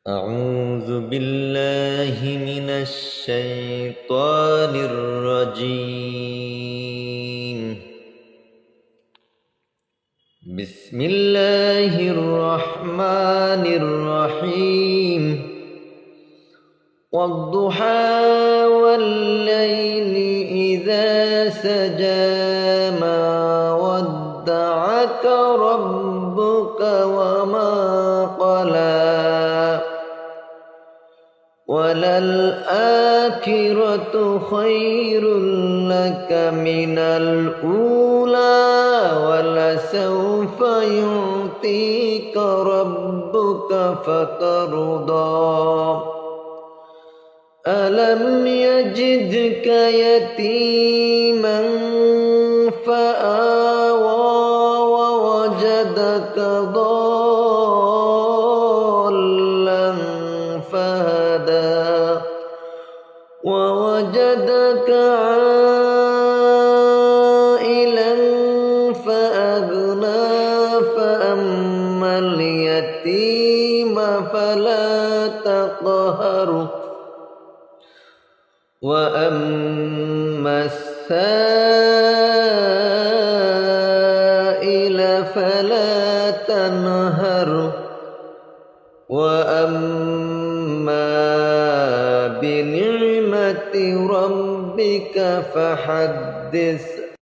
أعوذ بالله من الشيطان الرجيم. بسم الله الرحمن الرحيم. والضحى والليل إذا سجى ما ودعك ربك وما قلى وللآخرة خير لك من الأولى ولسوف يعطيك ربك فترضى ألم يجدك يتيما فآوى ووجدك ضالا فهدى ووجدك عائلا فأغنى فأما اليتيم فلا تقهر وأما السائل فلا تنهر وأما بنعمة ربك فحدث